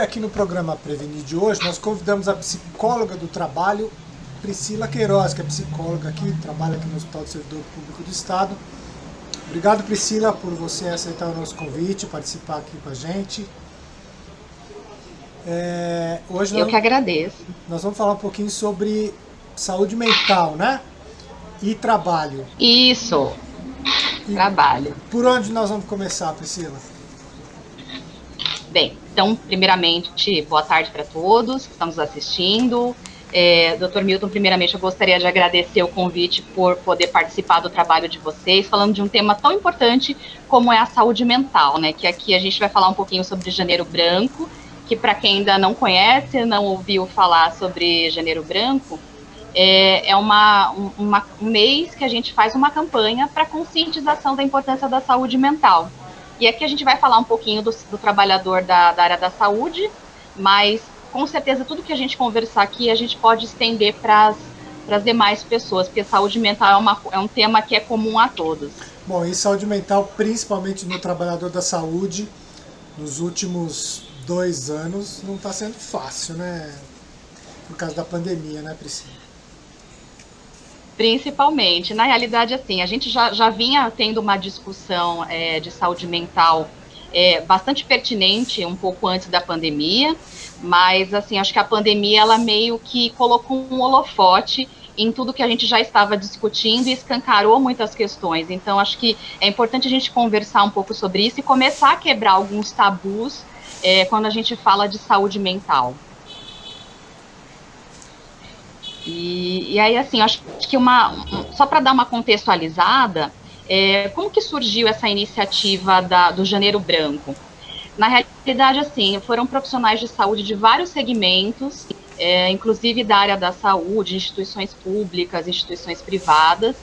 aqui no programa Prevenir de hoje, nós convidamos a psicóloga do trabalho, Priscila Queiroz, que é psicóloga aqui, trabalha aqui no Hospital do Servidor Público do Estado. Obrigado, Priscila, por você aceitar o nosso convite, participar aqui com a gente. Hoje Eu que agradeço. nós vamos falar um pouquinho sobre saúde mental, né? E trabalho. Isso, E trabalho. por onde nós vamos começar, Priscila? Bem, então, primeiramente, boa tarde para todos que estão nos assistindo. Dr. Milton, primeiramente, eu gostaria de agradecer o convite por poder participar do trabalho de vocês, falando de um tema tão importante como é a saúde mental, né? Que aqui a gente vai falar um pouquinho sobre Janeiro Branco, que para quem ainda não conhece, não ouviu falar sobre Janeiro Branco, um mês que a gente faz uma campanha para conscientização da importância da saúde mental. E aqui a gente vai falar um pouquinho do trabalhador da área da saúde, mas com certeza tudo que a gente conversar aqui a gente pode estender para as demais pessoas, porque saúde mental é um tema que é comum a todos. Bom, e saúde mental, principalmente no trabalhador da saúde, nos últimos 2 anos, não está sendo fácil, né? Por causa da pandemia, né, Priscila? Principalmente. Na realidade, assim, a gente já vinha tendo uma discussão de saúde mental bastante pertinente um pouco antes da pandemia, mas, assim, acho que a pandemia, ela meio que colocou um holofote em tudo que a gente já estava discutindo e escancarou muitas questões. Então, acho que é importante a gente conversar um pouco sobre isso e começar a quebrar alguns tabus quando a gente fala de saúde mental. E aí, assim, acho que só para dar uma contextualizada, como que surgiu essa iniciativa do Janeiro Branco? Na realidade, assim, foram profissionais de saúde de vários segmentos, inclusive da área da saúde, instituições públicas, instituições privadas,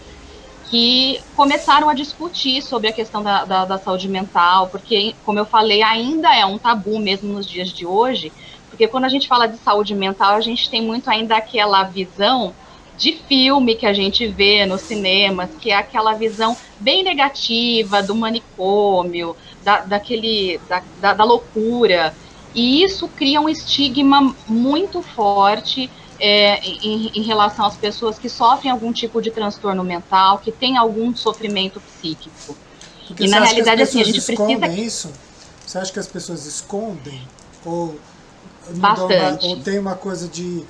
que começaram a discutir sobre a questão da saúde mental, porque, como eu falei, ainda é um tabu mesmo nos dias de hoje, porque quando a gente fala de saúde mental, a gente tem muito ainda aquela visão de filme que a gente vê nos cinemas, que é aquela visão bem negativa do manicômio, da loucura. E isso cria um estigma muito forte em relação às pessoas que sofrem algum tipo de transtorno mental, que têm algum sofrimento psíquico. Porque E você na acha que as realidade, assim, a pessoas gente precisa escondem isso? Você acha que as pessoas escondem? Ou, não dão ou bastante. tem uma coisa de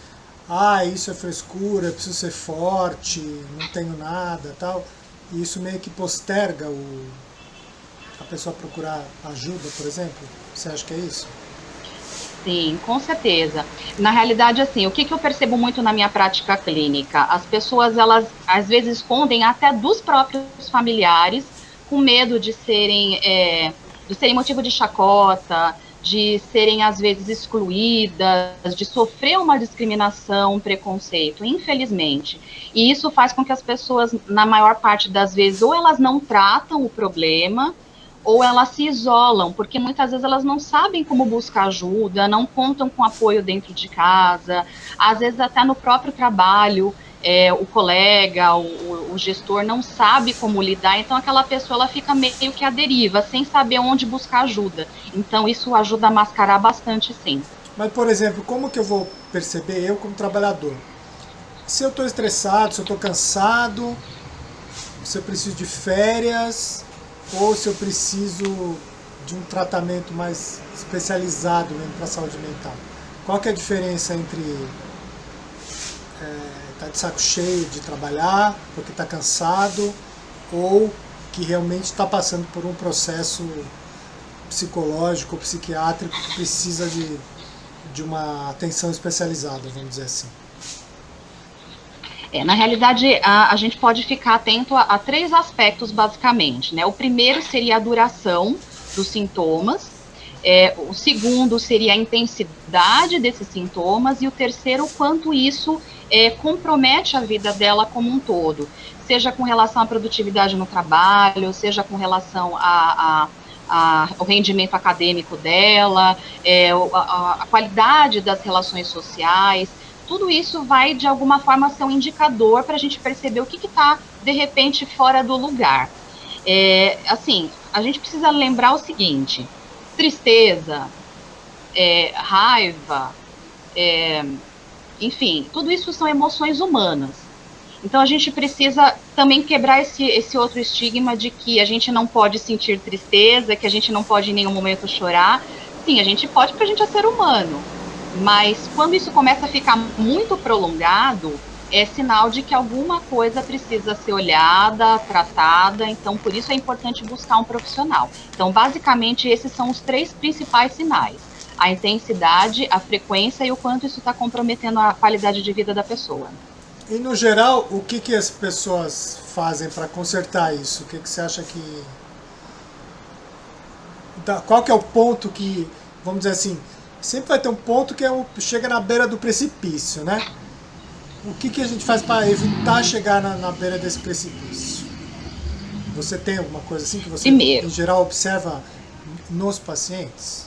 isso é frescura, eu preciso ser forte, não tenho nada, tal, e isso meio que posterga a pessoa procurar ajuda, por exemplo? Você acha que é isso? Sim, com certeza. Na realidade, assim, o que eu percebo muito na minha prática clínica? As pessoas, elas, às vezes, escondem até dos próprios familiares, com medo de serem motivo de chacota, de serem, às vezes, excluídas, de sofrer uma discriminação, um preconceito, infelizmente. E isso faz com que as pessoas, na maior parte das vezes, ou elas não tratam o problema, ou elas se isolam, porque muitas vezes elas não sabem como buscar ajuda, não contam com apoio dentro de casa, às vezes até no próprio trabalho, o colega, o gestor não sabe como lidar, então aquela pessoa ela fica meio que à deriva, sem saber onde buscar ajuda. Então isso ajuda a mascarar bastante, sim. Mas, por exemplo, como que eu vou perceber, eu como trabalhador, se eu estou estressado, se eu estou cansado, se eu preciso de férias, ou se eu preciso de um tratamento mais especializado mesmo para a saúde mental? Qual que é a diferença entre estar de saco cheio de trabalhar, porque está cansado, ou que realmente está passando por um processo psicológico, psiquiátrico, que precisa de uma atenção especializada, vamos dizer assim? Na realidade, a gente pode ficar atento a três aspectos, basicamente, né? O primeiro seria a duração dos sintomas, o segundo seria a intensidade desses sintomas, e o terceiro, o quanto isso compromete a vida dela como um todo, seja com relação à produtividade no trabalho, seja com relação ao rendimento acadêmico dela, a qualidade das relações sociais. Tudo isso vai, de alguma forma, ser um indicador para a gente perceber o que está, de repente, fora do lugar. Assim, a gente precisa lembrar o seguinte: tristeza, raiva, enfim, tudo isso são emoções humanas. Então a gente precisa também quebrar esse outro estigma de que a gente não pode sentir tristeza, que a gente não pode em nenhum momento chorar. Sim, a gente pode porque a gente é ser humano, mas quando isso começa a ficar muito prolongado, é sinal de que alguma coisa precisa ser olhada, tratada, então por isso é importante buscar um profissional. Então, basicamente, esses são os 3 principais sinais: a intensidade, a frequência e o quanto isso está comprometendo a qualidade de vida da pessoa. E no geral, o que as pessoas fazem para consertar isso? O que você acha que... Qual que é o ponto que, vamos dizer assim, sempre vai ter um ponto que chega na beira do precipício, né? O que a gente faz para evitar chegar na beira desse precipício? Você tem alguma coisa assim que você, Primeiro, em geral, observa nos pacientes?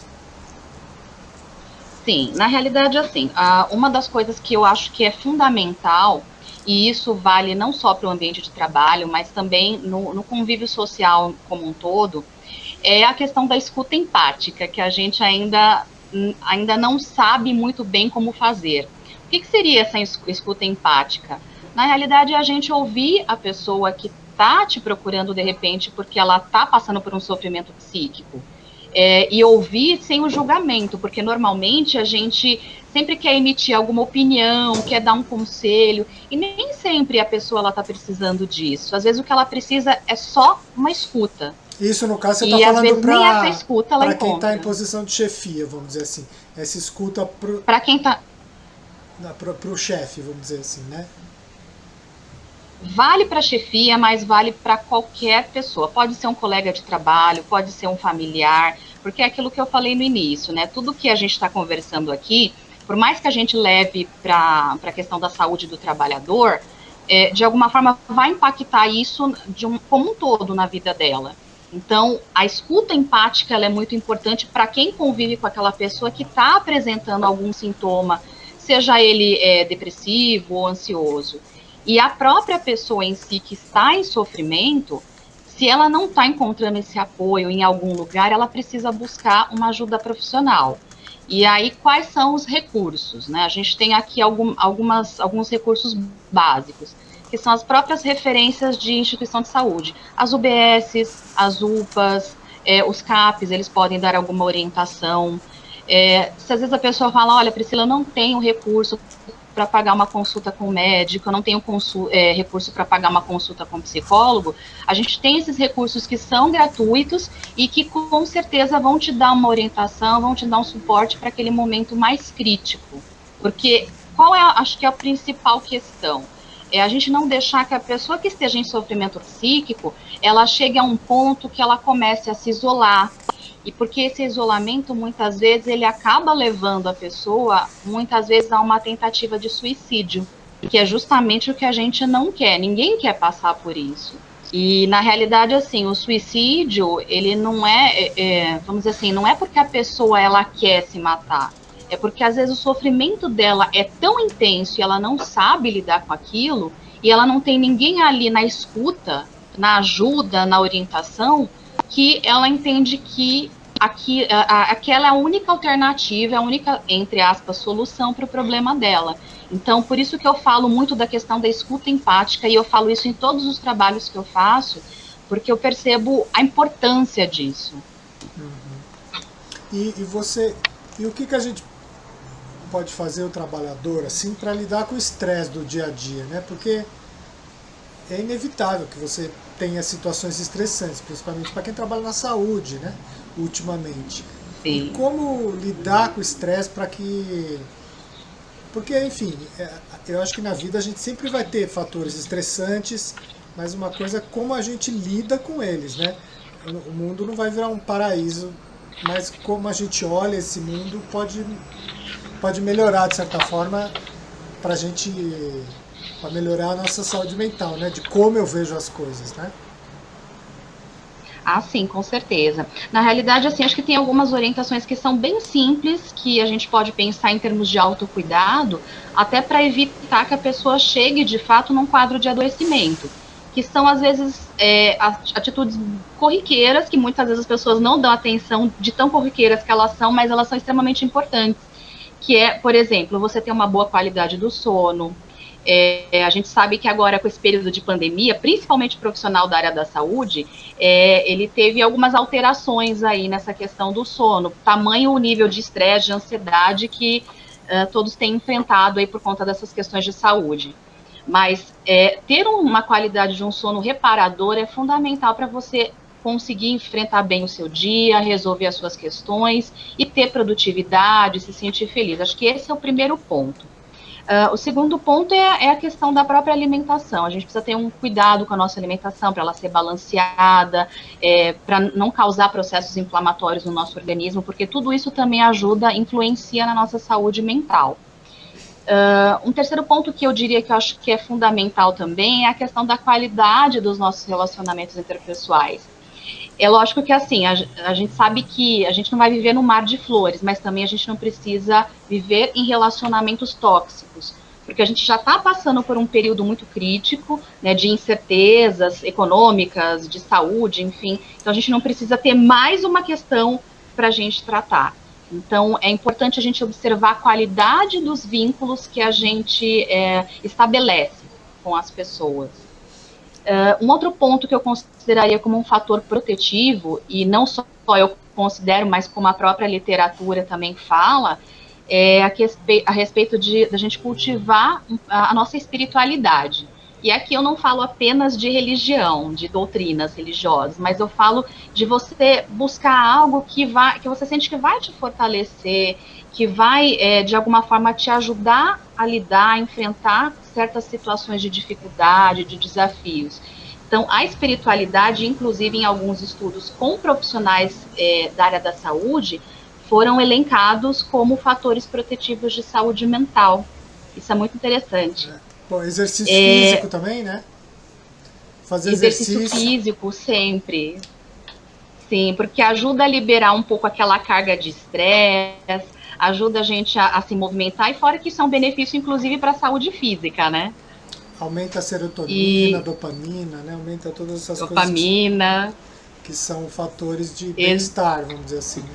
sim, na realidade, assim, uma das coisas que eu acho que é fundamental, e isso vale não só para o ambiente de trabalho, mas também no convívio social como um todo, é a questão da escuta empática, que a gente ainda não sabe muito bem como fazer. O que seria essa escuta empática? Na realidade, é a gente ouvir a pessoa que está te procurando de repente porque ela está passando por um sofrimento psíquico. E ouvir sem o julgamento, porque normalmente a gente sempre quer emitir alguma opinião, quer dar um conselho, e nem sempre a pessoa está precisando disso. Às vezes o que ela precisa é só uma escuta. Isso, no caso, você está E às falando vezes nem essa escuta ela para quem está em encontra. posição de chefia, vamos dizer assim. Essa escuta Para quem está... pro chefe, vamos dizer assim, né? Vale para a chefia, mas vale para qualquer pessoa. Pode ser um colega de trabalho, pode ser um familiar, porque é aquilo que eu falei no início, né? Tudo que a gente está conversando aqui, por mais que a gente leve para a questão da saúde do trabalhador, de alguma forma vai impactar isso como um todo na vida dela. Então, a escuta empática ela é muito importante para quem convive com aquela pessoa que está apresentando algum sintoma, seja ele depressivo ou ansioso. E a própria pessoa em si que está em sofrimento, se ela não está encontrando esse apoio em algum lugar, ela precisa buscar uma ajuda profissional. E aí, quais são os recursos? Né? A gente tem aqui alguns recursos básicos, que são as próprias referências de instituição de saúde. As UBSs, as UPAs, os CAPs, eles podem dar alguma orientação. Se às vezes a pessoa fala, olha, Priscila, eu não tenho recurso para pagar uma consulta com o médico, eu não tenho recurso para pagar uma consulta com o psicólogo, a gente tem esses recursos que são gratuitos e que com certeza vão te dar uma orientação, vão te dar um suporte para aquele momento mais crítico. Porque acho que é a principal questão? É a gente não deixar que a pessoa que esteja em sofrimento psíquico, ela chegue a um ponto que ela comece a se isolar. E porque esse isolamento, muitas vezes, ele acaba levando a pessoa, muitas vezes, a uma tentativa de suicídio, que é justamente o que a gente não quer. Ninguém quer passar por isso. E, na realidade, assim, o suicídio, ele não vamos dizer assim, não é porque a pessoa, ela quer se matar. É porque, às vezes, o sofrimento dela é tão intenso e ela não sabe lidar com aquilo, e ela não tem ninguém ali na escuta, na ajuda, na orientação, que ela entende que aquela é a única alternativa, a única, entre aspas, solução para o problema dela. Então, por isso que eu falo muito da questão da escuta empática, e eu falo isso em todos os trabalhos que eu faço, porque eu percebo a importância disso. Uhum. E o que a gente pode fazer, o trabalhador, assim, para lidar com o estresse do dia a dia, né? Porque é inevitável que você tenha situações estressantes, principalmente para quem trabalha na saúde, né? Ultimamente. Sim. E como lidar com o estresse para que... Porque, enfim, eu acho que na vida a gente sempre vai ter fatores estressantes, mas uma coisa é como a gente lida com eles, né? O mundo não vai virar um paraíso, mas como a gente olha esse mundo pode melhorar, de certa forma, para a gente... para melhorar a nossa saúde mental, né? De como eu vejo as coisas, né? Ah, sim, com certeza. Na realidade, assim, acho que tem algumas orientações que são bem simples, que a gente pode pensar em termos de autocuidado, até para evitar que a pessoa chegue, de fato, num quadro de adoecimento. que são, às vezes, atitudes corriqueiras, que muitas vezes as pessoas não dão atenção de tão corriqueiras que elas são, mas elas são extremamente importantes, que é, por exemplo, você ter uma boa qualidade do sono. A gente sabe que agora, com esse período de pandemia, principalmente o profissional da área da saúde, ele teve algumas alterações aí nessa questão do sono, tamanho o nível de estresse, de ansiedade que todos têm enfrentado aí por conta dessas questões de saúde. Mas ter uma qualidade de um sono reparador é fundamental para você conseguir enfrentar bem o seu dia, resolver as suas questões e ter produtividade, se sentir feliz. Acho que esse é o primeiro ponto. O segundo ponto é a questão da própria alimentação. A gente precisa ter um cuidado com a nossa alimentação para ela ser balanceada, para não causar processos inflamatórios no nosso organismo, porque tudo isso também ajuda, influencia na nossa saúde mental. Um terceiro ponto que eu diria que eu acho que é fundamental também é a questão da qualidade dos nossos relacionamentos interpessoais. É lógico que, assim, a gente sabe que a gente não vai viver no mar de flores, mas também a gente não precisa viver em relacionamentos tóxicos, porque a gente já está passando por um período muito crítico, né, de incertezas econômicas, de saúde, enfim, então a gente não precisa ter mais uma questão para a gente tratar. Então, é importante a gente observar a qualidade dos vínculos que a gente estabelece com as pessoas. Um outro ponto que eu consideraria como um fator protetivo, e não só eu considero, mas como a própria literatura também fala, é a respeito da gente cultivar a nossa espiritualidade. E aqui eu não falo apenas de religião, de doutrinas religiosas, mas eu falo de você buscar algo que você sente que vai te fortalecer, que vai, de alguma forma, te ajudar a lidar, a enfrentar certas situações de dificuldade, de desafios. Então, a espiritualidade, inclusive em alguns estudos com profissionais da área da saúde, foram elencados como fatores protetivos de saúde mental. Isso é muito interessante. Bom, exercício físico também, né? Fazer exercício físico sempre. Sim, porque ajuda a liberar um pouco aquela carga de estresse, ajuda a gente a se movimentar, e fora que isso é um benefício, inclusive, para a saúde física, né? Aumenta a serotonina, dopamina, né? Aumenta todas essas coisas que são fatores de bem-estar, vamos dizer assim, né?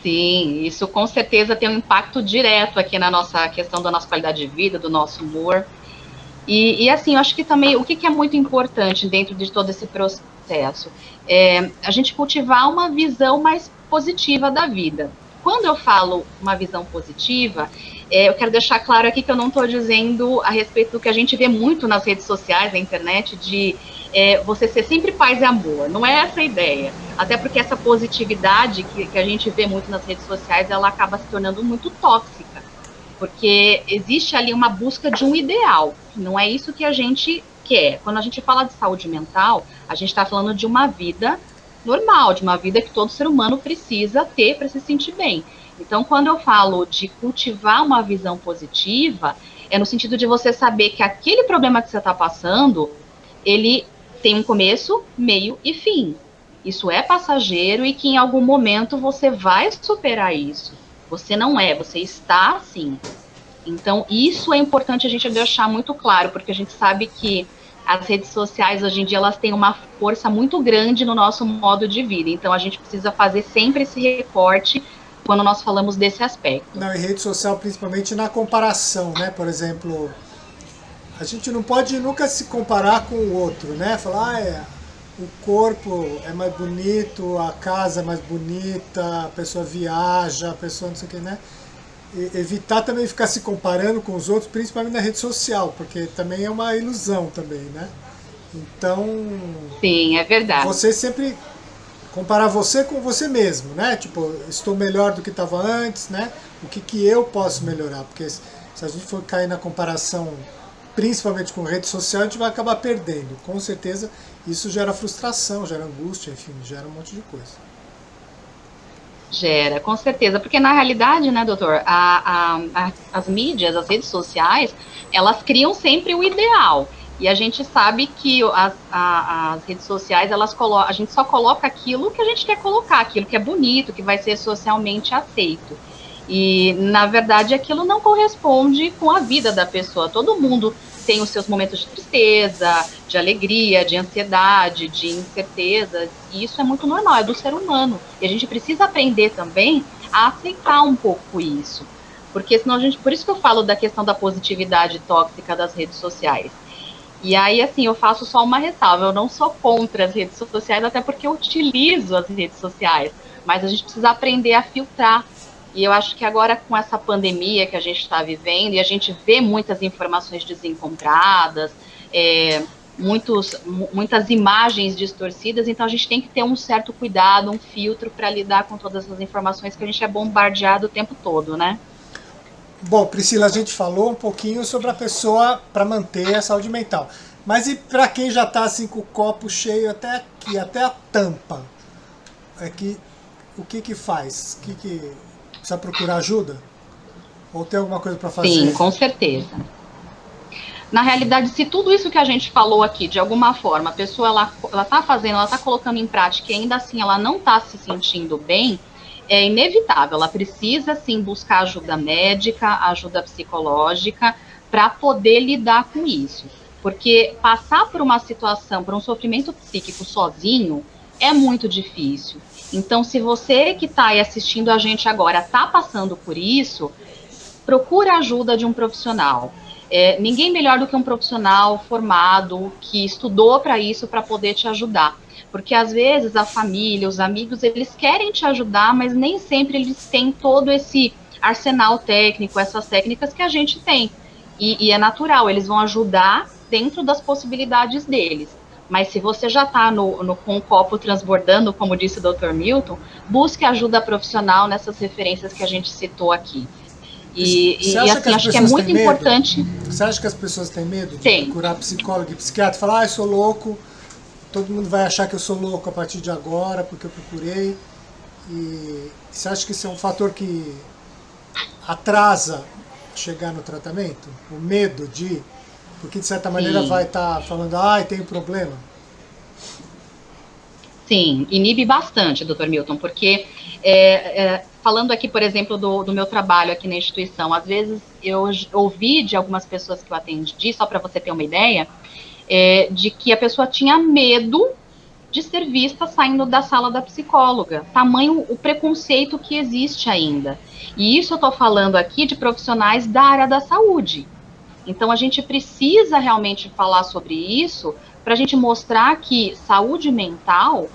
Sim, isso com certeza tem um impacto direto aqui na nossa questão da nossa qualidade de vida, do nosso humor. E assim, eu acho que também, o que é muito importante dentro de todo esse processo? A gente cultivar uma visão mais positiva da vida. Quando eu falo uma visão positiva, eu quero deixar claro aqui que eu não estou dizendo a respeito do que a gente vê muito nas redes sociais, na internet, de você ser sempre paz e amor. Não é essa a ideia. Até porque essa positividade que a gente vê muito nas redes sociais, ela acaba se tornando muito tóxica. Porque existe ali uma busca de um ideal. Não é isso que a gente quer. Quando a gente fala de saúde mental, a gente está falando de uma vida normal, de uma vida que todo ser humano precisa ter para se sentir bem. Então, quando eu falo de cultivar uma visão positiva, é no sentido de você saber que aquele problema que você está passando, ele tem um começo, meio e fim. Isso é passageiro e que em algum momento você vai superar isso. Você não você está assim. Então, isso é importante a gente deixar muito claro, porque a gente sabe que as redes sociais, hoje em dia, elas têm uma força muito grande no nosso modo de vida. Então, a gente precisa fazer sempre esse recorte quando nós falamos desse aspecto. Não, e rede social, principalmente na comparação, né? Por exemplo, a gente não pode nunca se comparar com o outro, né? Falar, o corpo é mais bonito, a casa é mais bonita, a pessoa viaja, a pessoa não sei o que, né? E evitar também ficar se comparando com os outros, principalmente na rede social, porque também é uma ilusão também, né? Então... Sim, é verdade. Você sempre comparar você com você mesmo, né? Tipo, estou melhor do que estava antes, né? O que eu posso melhorar? Porque se a gente for cair na comparação, principalmente com rede social, a gente vai acabar perdendo. Com certeza, isso gera frustração, gera angústia, enfim, gera um monte de coisa. Gera, com certeza, porque na realidade, né, doutor, as mídias, as redes sociais, elas criam sempre o ideal. E a gente sabe que as redes sociais, a gente só coloca aquilo que a gente quer colocar, aquilo que é bonito, que vai ser socialmente aceito. E, na verdade, aquilo não corresponde com a vida da pessoa. Todo mundo tem os seus momentos de tristeza, de alegria, de ansiedade, de incertezas, e isso é muito normal, é do ser humano. E a gente precisa aprender também a aceitar um pouco isso. Porque senão a gente, por isso que eu falo da questão da positividade tóxica das redes sociais. E aí, assim, eu faço só uma ressalva, eu não sou contra as redes sociais, até porque eu utilizo as redes sociais, mas a gente precisa aprender a filtrar. E eu acho que agora, com essa pandemia que a gente está vivendo, e a gente vê muitas informações desencontradas, muitas imagens distorcidas, então a gente tem que ter um certo cuidado, um filtro para lidar com todas as informações que a gente é bombardeado o tempo todo, né? Bom, Priscila, a gente falou um pouquinho sobre a pessoa para manter a saúde mental. Mas e para quem já está assim com o copo cheio até aqui, até a tampa? O que faz? Precisa procurar ajuda? Ou tem alguma coisa para fazer? Sim, com certeza. Na realidade, se tudo isso que a gente falou aqui, de alguma forma, a pessoa ela tá fazendo, ela tá colocando em prática e ainda assim ela não está se sentindo bem, é inevitável, ela precisa sim buscar ajuda médica, ajuda psicológica, para poder lidar com isso. Porque passar por uma situação, por um sofrimento psíquico sozinho, é muito difícil. Então, se você que está aí assistindo a gente agora está passando por isso, procura a ajuda de um profissional. Ninguém melhor do que um profissional formado, que estudou para isso, para poder te ajudar. Porque às vezes a família, os amigos, eles querem te ajudar, mas nem sempre eles têm todo esse arsenal técnico, essas técnicas que a gente tem. E é natural, eles vão ajudar dentro das possibilidades deles. Mas se você já está com o copo transbordando, como disse o Dr. Milton, busque ajuda profissional nessas referências que a gente citou aqui. E assim, acho que é muito importante. Você acha que as pessoas têm medo de procurar psicólogo e psiquiatra? Falar, eu sou louco, todo mundo vai achar que eu sou louco a partir de agora, porque eu procurei. E você acha que isso é um fator que atrasa chegar no tratamento? O medo de... Porque, de certa maneira, vai estar falando, tem problema. Sim, inibe bastante, Dr. Milton, porque falando aqui, por exemplo, do meu trabalho aqui na instituição, às vezes eu ouvi de algumas pessoas que eu atendi, só para você ter uma ideia, de que a pessoa tinha medo de ser vista saindo da sala da psicóloga, tamanho o preconceito que existe ainda. E isso eu estou falando aqui de profissionais da área da saúde. Então, a gente precisa realmente falar sobre isso para a gente mostrar que saúde mental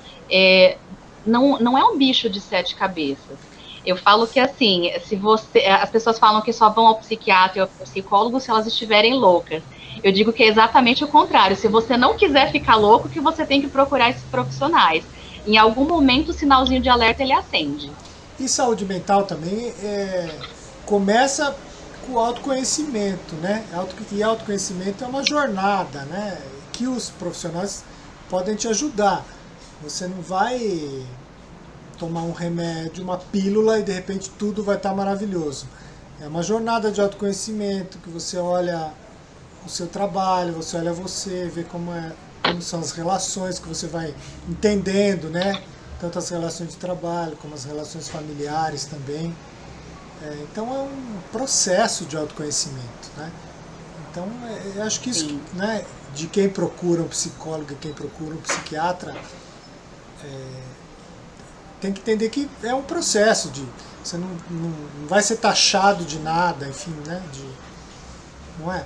não é um bicho de 7 cabeças. Eu falo que, assim, as pessoas falam que só vão ao psiquiatra e ao psicólogo se elas estiverem loucas. Eu digo que é exatamente o contrário. Se você não quiser ficar louco, que você tem que procurar esses profissionais. Em algum momento, o sinalzinho de alerta, ele acende. E saúde mental também começa com o autoconhecimento, né? E autoconhecimento é uma jornada, né? Que os profissionais podem te ajudar. Você não vai tomar um remédio, uma pílula e de repente tudo vai estar maravilhoso. É uma jornada de autoconhecimento que você olha o seu trabalho, você olha você, vê como são as relações que você vai entendendo, né? Tanto as relações de trabalho como as relações familiares também. Então é um processo de autoconhecimento, né? Então eu acho que isso, né, de quem procura um psicólogo e quem procura um psiquiatra, tem que entender que é um processo você não vai ser taxado de nada, enfim, né? Não é?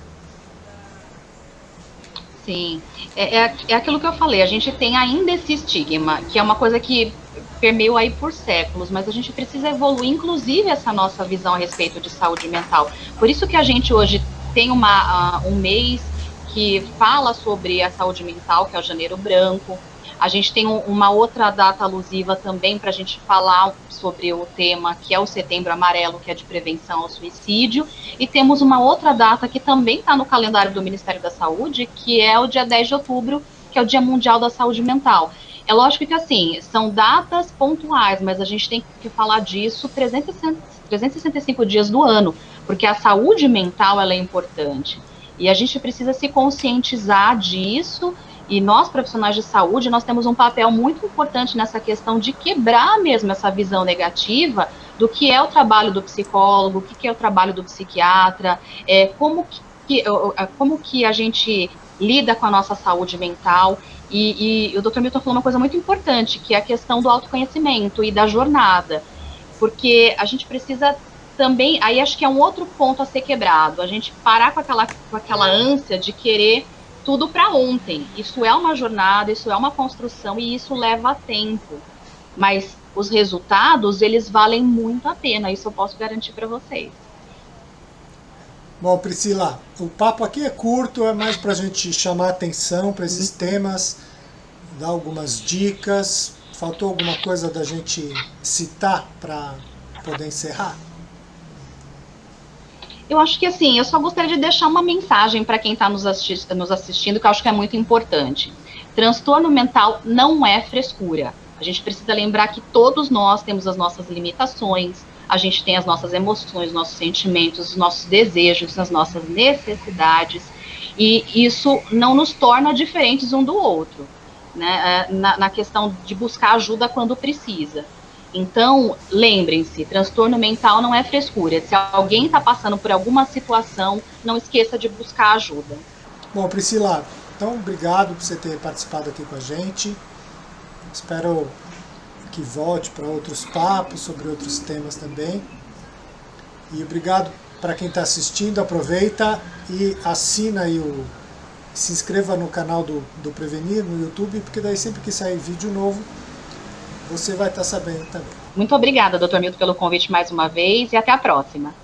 Sim, é aquilo que eu falei, a gente tem ainda esse estigma, que é uma coisa que permeou aí por séculos, mas a gente precisa evoluir, inclusive, essa nossa visão a respeito de saúde mental. Por isso que a gente hoje tem um mês que fala sobre a saúde mental, que é o Janeiro Branco. A gente tem uma outra data alusiva também para a gente falar sobre o tema, que é o Setembro Amarelo, que é de prevenção ao suicídio. E temos uma outra data que também está no calendário do Ministério da Saúde, que é o dia 10 de outubro, que é o Dia Mundial da Saúde Mental. É lógico que, assim, são datas pontuais, mas a gente tem que falar disso 365 dias do ano, porque a saúde mental ela é importante. E a gente precisa se conscientizar disso. E nós, profissionais de saúde, nós temos um papel muito importante nessa questão de quebrar mesmo essa visão negativa do que é o trabalho do psicólogo, o que é o trabalho do psiquiatra, como como que a gente lida com a nossa saúde mental. E o Dr. Milton falou uma coisa muito importante, que é a questão do autoconhecimento e da jornada, porque a gente precisa também, aí acho que é um outro ponto a ser quebrado, a gente parar com aquela ânsia de querer tudo para ontem. Isso é uma jornada, isso é uma construção e isso leva tempo. Mas os resultados, eles valem muito a pena, isso eu posso garantir para vocês. Bom, Priscila, o papo aqui é curto, é mais para a gente chamar atenção para esses temas, dar algumas dicas. Faltou alguma coisa da gente citar para poder encerrar? Eu acho que assim, eu só gostaria de deixar uma mensagem para quem está nos assistindo, que eu acho que é muito importante. Transtorno mental não é frescura. A gente precisa lembrar que todos nós temos as nossas limitações, a gente tem as nossas emoções, nossos sentimentos, os nossos desejos, as nossas necessidades, e isso não nos torna diferentes um do outro, né? Na questão de buscar ajuda quando precisa. Então, lembrem-se, transtorno mental não é frescura. Se alguém está passando por alguma situação, não esqueça de buscar ajuda. Bom, Priscila, então obrigado por você ter participado aqui com a gente. Espero que volte para outros papos sobre outros temas também. E obrigado para quem está assistindo. Aproveita e assina aí se inscreva no canal do Prevenir no YouTube, porque daí sempre que sair vídeo novo, você vai estar sabendo também. Muito obrigada, Dr. Milton, pelo convite mais uma vez e até a próxima.